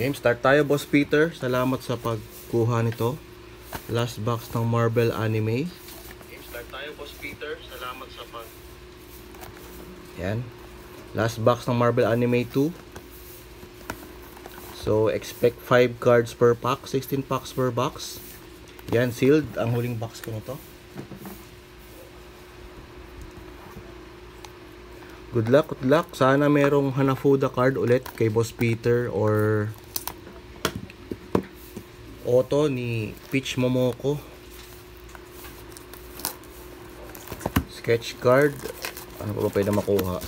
Game, start tayo, Boss Peter. Salamat sa pagkuha nito. Last box ng Marvel Anime. Game, start tayo, Boss Peter. Salamat sa pag... Yan. Last box ng Marvel Anime 2. So, expect 5 cards per pack. 16 packs per box. Yan, sealed. Ang huling box ko nito. Good luck, good luck. Sana merong Hanafuda card ulit kay Boss Peter or Auto ni Peach Momoko. Sketch card. Ano pa ba pwede makuha?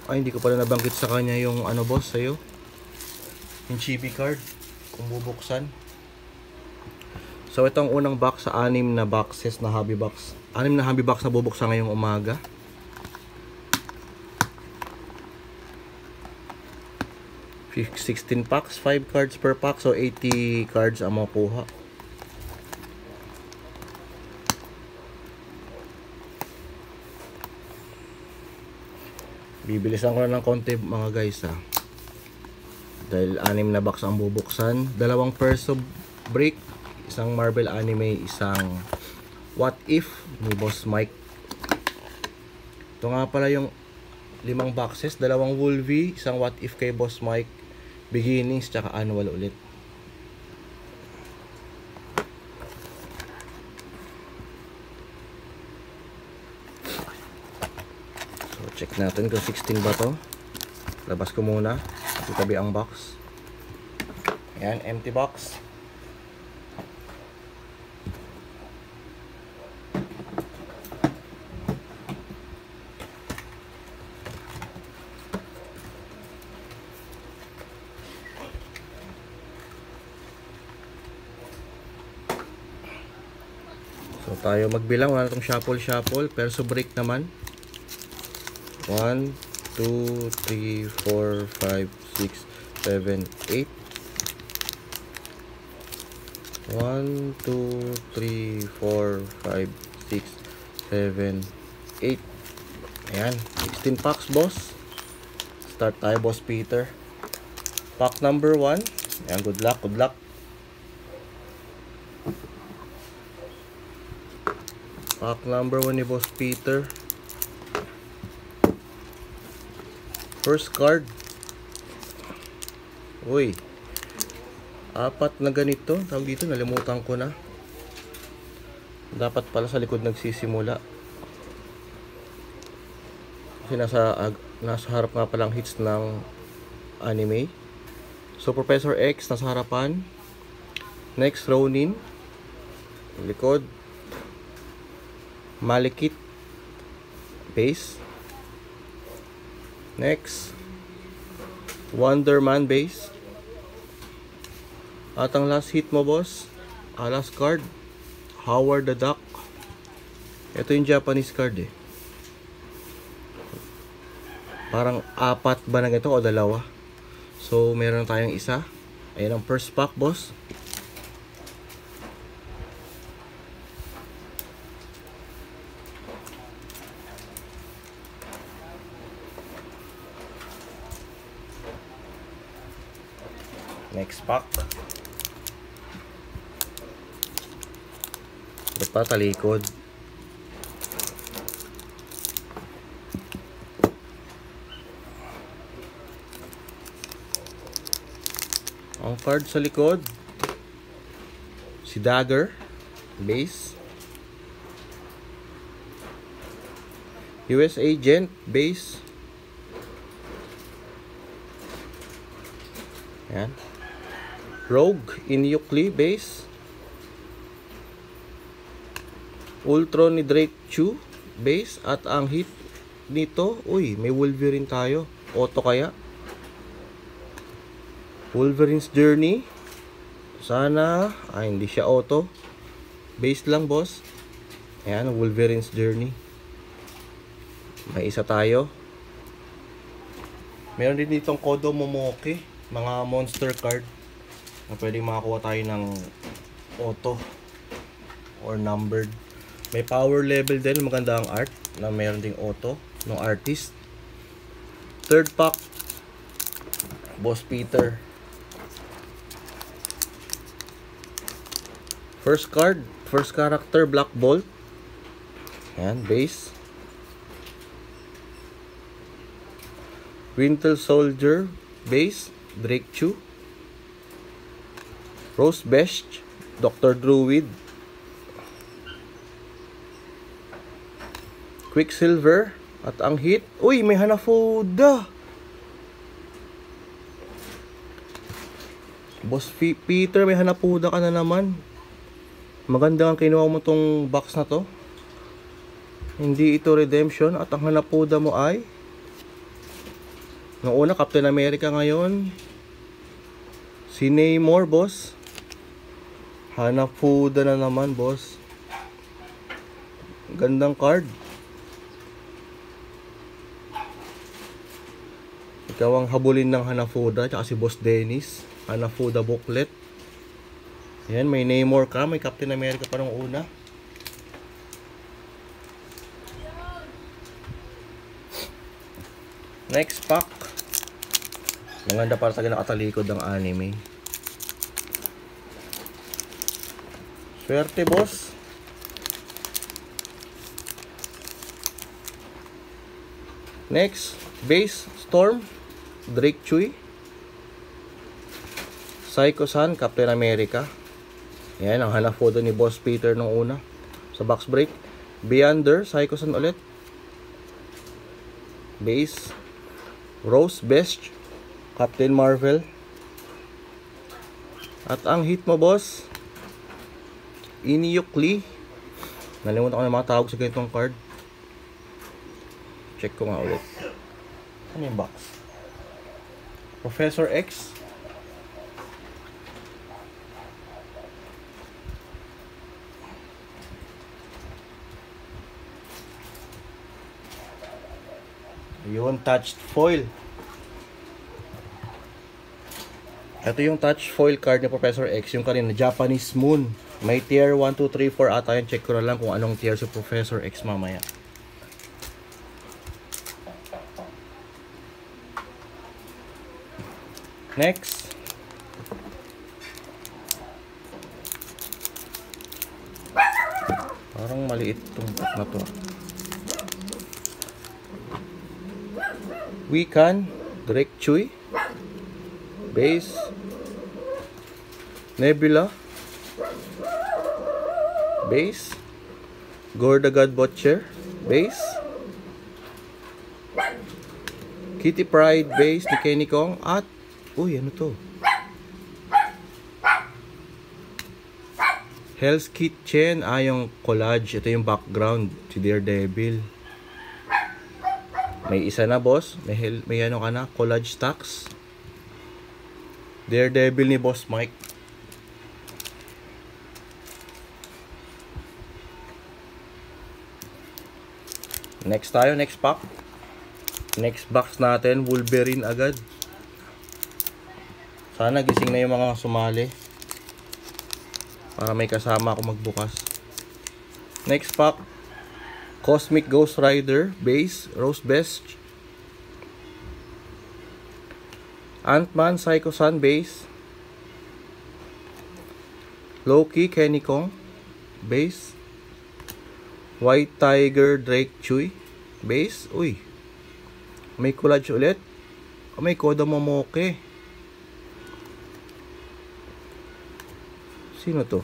Ay, hindi ko pala nabanggit sa kanya yung ano, boss, sa'yo. Yung chibi card. Kung bubuksan. So, ito ang unang box sa 6 na boxes na hobby box. 6 na hobby box na bubuksan ngayong umaga. Fifth, 16 packs, 5 cards per pack. So, 80 cards ang makukuha. Bibilisan ko na ng konti mga guys ha. Dahil 6 na box ang bubuksan. 2 Perso break. Isang Marvel Anime, isang What If ni Boss Mike. Ito nga pala yung 5 boxes, 2 Wolvie, isang What If kay Boss Mike, Beginnings, tsaka Annual ulit. So check natin kung 16 ba to. Labas ko muna, itabi ang box. Ayan, empty box. So tayo magbilang, wala na itong shuffle. Perso break naman. 1, 2, 3, 4, 5, 6, 7, 8. 1, 2, 3, 4, 5, 6, 7, 8. Ayan, 16 packs, boss. Start tayo, Boss Peter. Pack number 1. Ayan, good luck, good luck. Pack number 1 ni Boss Peter. First card. Uy. 4 na ganito. Tawag dito, nalimutan ko na. Dapat pala sa likod nagsisimula. Kasi nasa harap nga palang hits ng anime. So, Professor X nasa harapan. Next, Ronin. Likod. Malekith base. Next, Wonder Man base. At ang last hit mo, boss, last card, Howard the Duck. Ito yung Japanese card eh. Parang 4 ba na ganito o 2? So meron tayong isa. Ayan ang first pack, boss. Next pack. Ba't pa talikod? Ang card sa likod, si Dagger base, US Agent base. Ayan. Rogue Inyukli base. Ultron ni Drake Chu base. At ang hit nito, uy, may Wolverine tayo. Auto kaya? Wolverine's Journey. Sana, hindi siya auto. Base lang, boss. Ayan, Wolverine's Journey. May isa tayo. Meron din ditong Kodo Momoke. Mga monster card na pwedeng makakuha tayo ng auto or numbered. May power level din, maganda ang art na meron ding auto ng artist. Third pack, Boss Peter. First card, first character, Black Bolt. Ayan, base. Winter Soldier, base, Drake Chew. Rose Best, Dr. Druid. Quicksilver. At ang hit, uy, may Hanafuda. Boss Peter, may Hanafuda ka na naman. Maganda ang kinuha mo tong box na to. Hindi ito redemption. At ang Hanafuda mo ay noong una Captain America, ngayon si Namor, boss. Hanafuda na naman, boss. Gandang card. Ikaw ang habulin ng Hanafuda. Tsaka si Boss Dennis. Hanafuda booklet. Ayan, may Namor ka. May Captain America pa nung una. Next pack. Maganda para sa nakatalikod ng anime. Swerte, boss. Next, base, Storm, Drake Chew, Psycho-san, Captain America. Yan, ang Hanafuda ni Boss Peter nung una sa box break. Beyonder, Psycho-san ulit. Base, Rose Best, Captain Marvel. At ang hit mo, boss, Inhyuk Lee. Nalimutan ko na mga tawag sa ganitong card. Check ko nga ulit. Ano yung box? Professor X. Yun, touched foil. Ito yung touch foil card ni Professor X. Yung kanina, Japanese Moon. May tier 1, 2, 3, 4 ata yan. Check ko na lang kung anong tier si Professor X mamaya. Next. Parang maliit itong pack na to. Wiccan, Drake Chew, base, Nebula, base, Gorr the God Butcher, base, Kitty Pryde, base ni Kenny Kong, at uy, ano to? Hell's Kitchen, yung collage. Ito yung background, si Daredevil. May isa na, boss. May ano ka na, collage stacks. Daredevil ni Boss Mike. Next tayo, next pack. Next box natin, Wolverine agad. Sana gising na yung mga sumali para may kasama ako magbukas. Next pack, Cosmic Ghost Rider, base, Rose Best, Ant-Man, Psycho-san, base, Loki, Kenny Kong, base, White Tiger, Drake Chew, base. Uy, may collage ulit. May Koda Momoke. Sino to?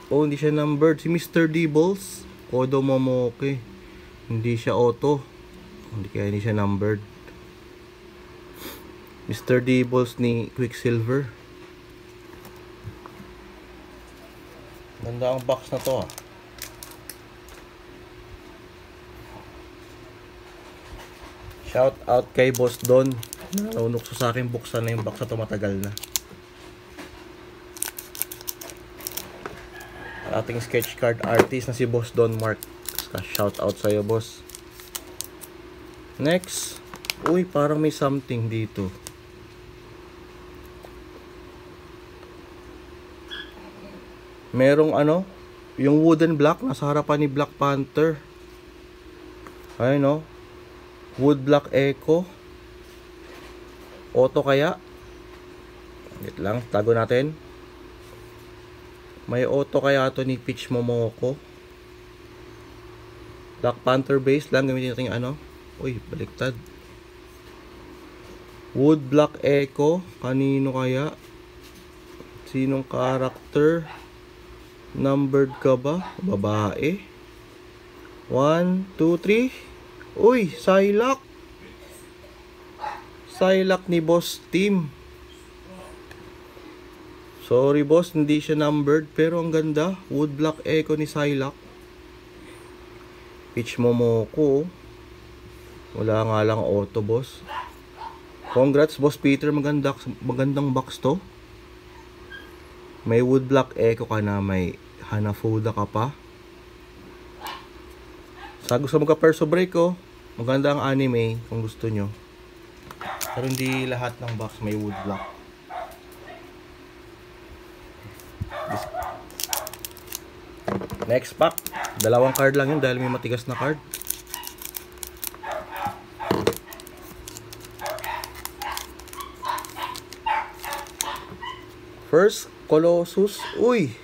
Oh, hindi siya numbered. Si Mr. Deebles, Koda Momoke. Hindi siya auto. Kaya hindi siya numbered. Mr. Deebles ni Quicksilver. Ganda ang box na to, ah. Shout out kay Boss Don. Naunok sa akin, buksan na yung box na to, matagal na. Ating sketch card artist na si Boss Don Mark. Shout out sa'yo, boss. Next. Uy, parang may something dito. Merong ano, yung wooden block nasa harapan ni Black Panther. Ayun, no? Wood block echo. Auto kaya? Wait lang, tago natin. May auto kaya to ni Peach Momoko. Black Panther base lang, gamitin natin yung ano. Uy, baliktad. Wood Black Echo, kanino kaya? Sinong character? Numbered ka ba? Babae. 1, 2, 3. Uy, Psylocke. Psylocke ni Boss Team. Sorry boss, hindi siya numbered, pero ang ganda. Wood Black Echo ni Psylocke. Peach Momoko. Wala nga lang auto boss. Congrats Boss Peter, magandang box to. May Wood Black Echo ka na, may Hanafuda ka pa. Sa gusto magka-perso break ko, maganda ang anime kung gusto nyo. Pero hindi lahat ng box may Wood Black. Next pack, dalawang card lang yun dahil may matigas na card. First, Colossus. Uy,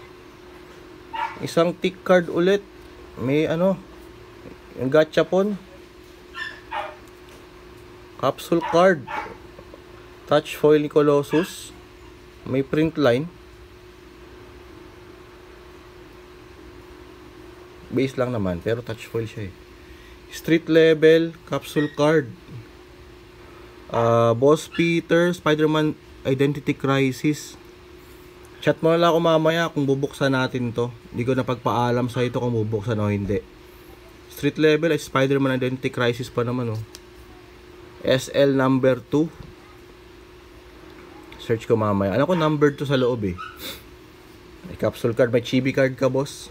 isang tick card ulit. May ano, yung gachapon. Capsule card. Touch foil ni Colossus. May print line. Base lang naman, pero touch foil siya eh. Street level, capsule card. Boss Peter, Spider-Man Identity Crisis. Chat mo na lang ako mamaya kung bubuksan natin to. Hindi ko napagpaalam sa ito kung bubuksan o hindi. Street level ay Spider-Man Identity Crisis pa naman oh. SL number 2. Search ko mamaya. Alam ko number 2 sa loob eh. May capsule card, may chibi card ka boss.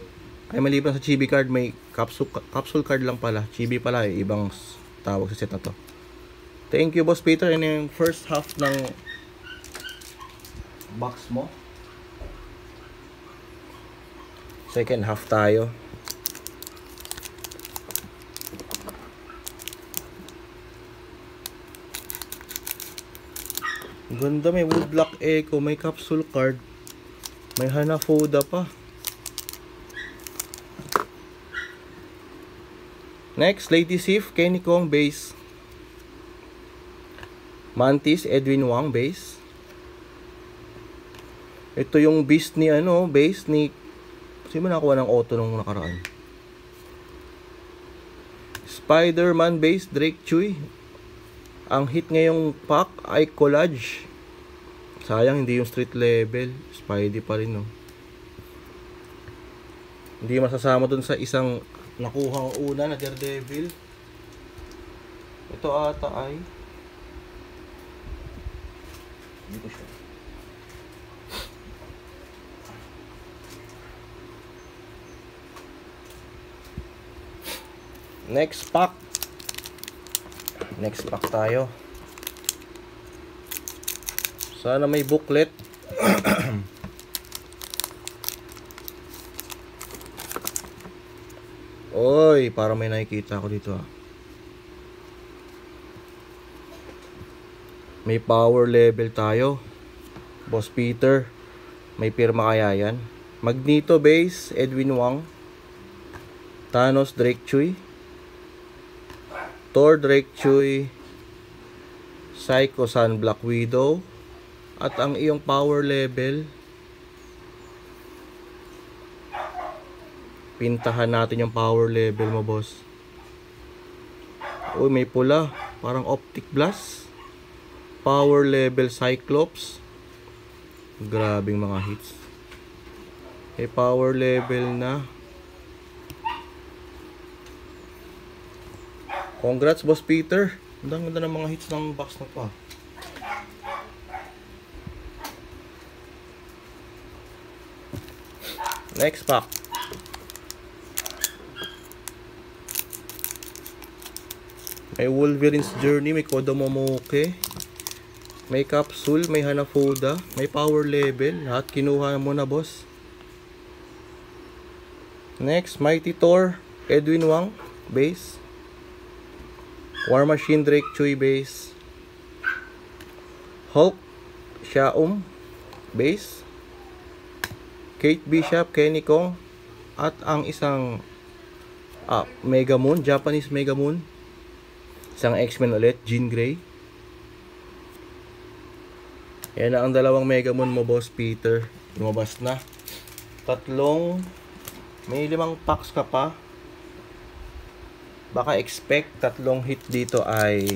Ay maliban sa chibi card, may capsule card lang pala. Chibi pala eh, ibang tawag sa set na to. Thank you Boss Peter. Yan yung first half ng box mo. Second half tayo. Ganda, may Wood Black Echo, may capsule card, may Hanafuda pa. Next, Lady Sif, Kenny Kong base. Mantis, Edwin Wang base. Ito yung beast ni ano, base ni sino nakakuha ng auto nung nakaraan. Spider-Man base, Drake Chui. Ang hit ngayong pack ay collage. Sayang hindi yung street level. Spidey pa rin no. Hindi masasama dun sa isang nakuhang una na Daredevil. Ito ata ay hindi ko siya. Next pack. Next pack tayo. Sana may booklet. Oy, para may nakikita ako dito ah. May power level tayo. Boss Peter. May pirma kaya yan. Magneto base, Edwin Wang. Thanos, Drake Chui. Thor, Drake Chui. Psycho Sun, Black Widow. At ang iyong power level, pintahan natin yung power level mo boss. Uy, may pula, parang Optic Blast. Power level Cyclops. Grabing mga hits. May power level na. Congrats Boss Peter. Ang ganda ng mga hits ng box na to ah. Next pack. May Wolverine's Journey, may Kodomomoke, may capsule, may Hanafuda, may power level. Lahat kinuha mo na boss. Next, Mighty Thor, Edwin Wang base. War Machine, Drake Chui base. Hulk, Xiaom, base. Kate Bishop, Kenny Kong, at ang isang Mega Moon, Japanese Mega Moon. Isang X-Men ulit, Jean Grey. Yan na ang dalawang Mega Moon mo, Boss Peter. Lumabas na. May 5 packs ka pa. Baka expect 3 hit dito ay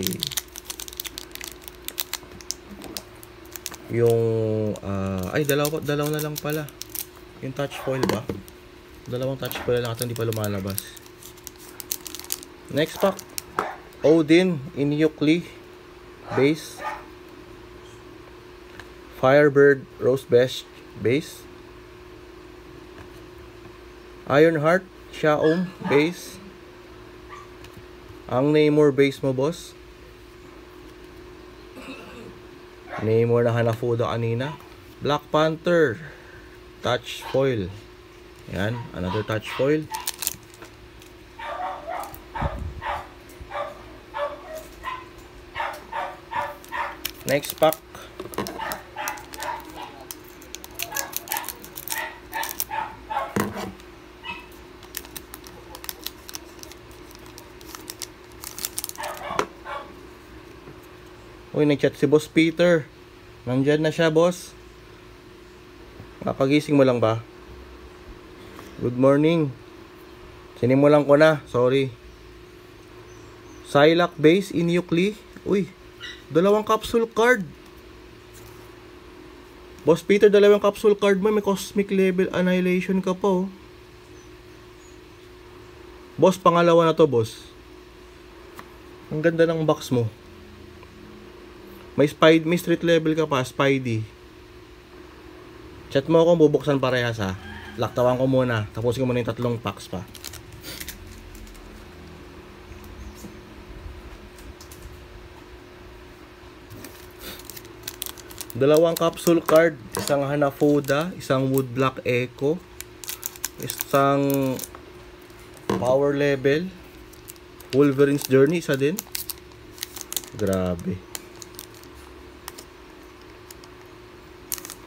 yung dalawa na lang pala. Yung touch foil ba? 2 touch foil lang at hindi pa lumalabas. Next pack, Odin Inyukli base. Firebird Rose Best base. Ironheart Xiaom base. Ang Namor base mo, boss. Namor na Hanafuda kanina. Black Panther touch foil. Yan, another touch foil. Next pack, uy, nag-chat si Boss Peter. Nandyan na siya, boss. Nakagising mo lang ba? Good morning. Sinimulan ko na, sorry. Psylocke base, Inyukli. Uy, 2 capsule card. Boss Peter, 2 capsule card mo. May Cosmic Level Annihilation ka pa, oh. Boss, pangalawa na to, boss. Ang ganda ng box mo. May street level ka pa, Spidey. Chat mo ako, bubuksan parehas ha. Laktawan ko muna. Tapusin ko muna yung 3 packs pa. Dalawang capsule card. Isang Hanafuda, isang Woodblock Echo, isang Power Level, Wolverine's Journey, isa din. Grabe.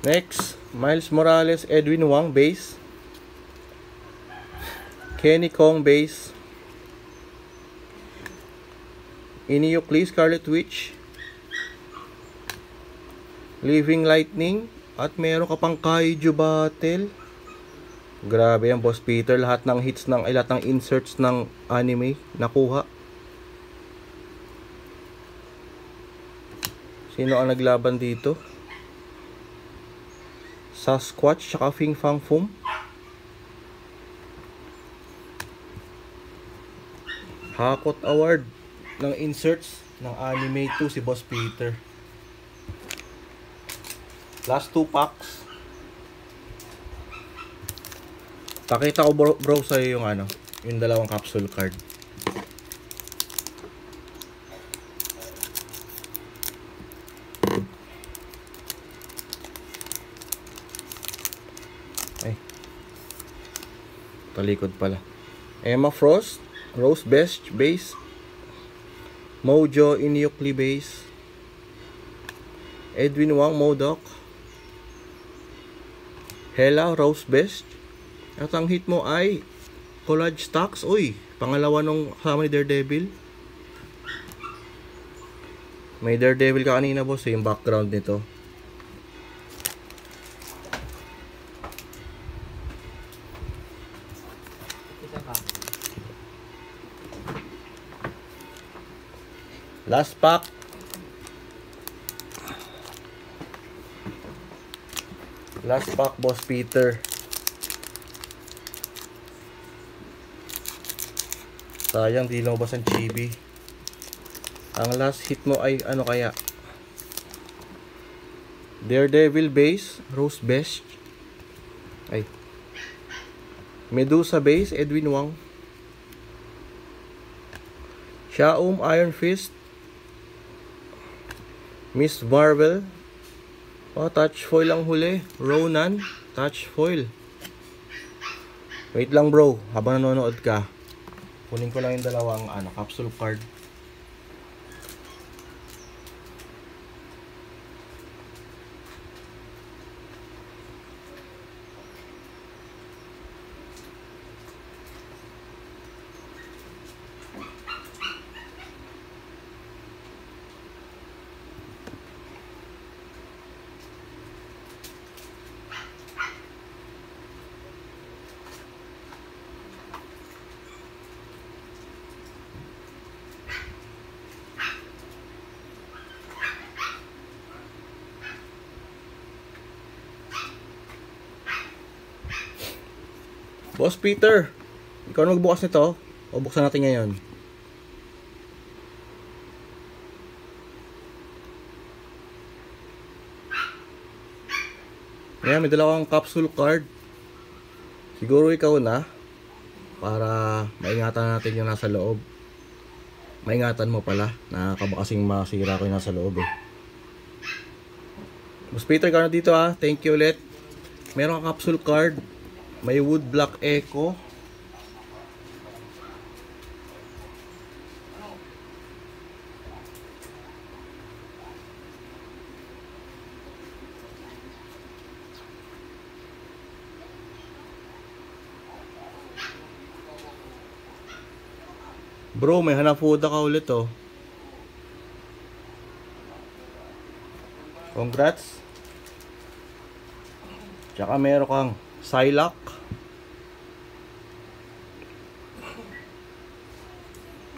Next, Miles Morales, Edwin Wang base. Kenny Kong base. Inyukli, Scarlet Witch, Living Lightning, at meron ka pang Kaiju Battle. Grabe yan, Boss Peter. Lahat ng hits lahat ng inserts ng anime nakuha. Sino ang naglaban dito? Sasquatch tsaka Fing Fang Foom. Hakot Award ng inserts ng anime 2 si Boss Peter. Last 2 packs. Pakita ko bro sa'yo yung yung 2 capsule card. Ay, talikod pala. Emma Frost, Rose Best base. Mojo Inyukli base. Edwin Wang Modok. Hela Rose Best. At ang hit mo ay Collage Stacks. Uy, pangalawa nung kasama ni Daredevil. May Daredevil ka kanina, boss, yung background nito. Last pack. Last pack, Boss Peter. Sayang, di lumabas ang chibi. Ang last hit mo ay ano kaya? Daredevil base, Rose Best. Ay. Medusa base, Edwin Wang. Xiaom Iron Fist. Miss Marvel. Touch foil ang huli. Ronan, touch foil. Wait lang bro, habang nanonood ka. Kunin ko lang yung 2 capsule card. Boss Peter, ikaw na magbukas nito. O buksan natin ngayon. Ayan, may dalawang capsule card. Siguro ikaw na. Para maingatan natin yung nasa loob. Maingatan mo pala. Nakakaba kasing masira ko yung nasa loob eh. Boss Peter, ikaw na dito ha. Thank you ulit. Meron kang capsule card. May wood block echo. Bro, may Hanafuda ka ulit oh. Congrats. Tsaka meron kang Silac.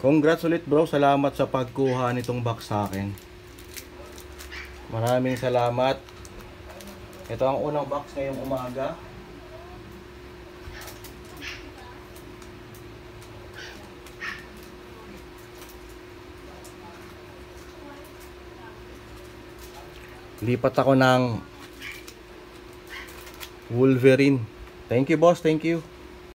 Congrats ulit bro. Salamat sa pagkuha nitong box sa akin. Maraming salamat. Ito ang unang box ngayong umaga. Lipat ako ng Wolverine. Thank you boss, thank you.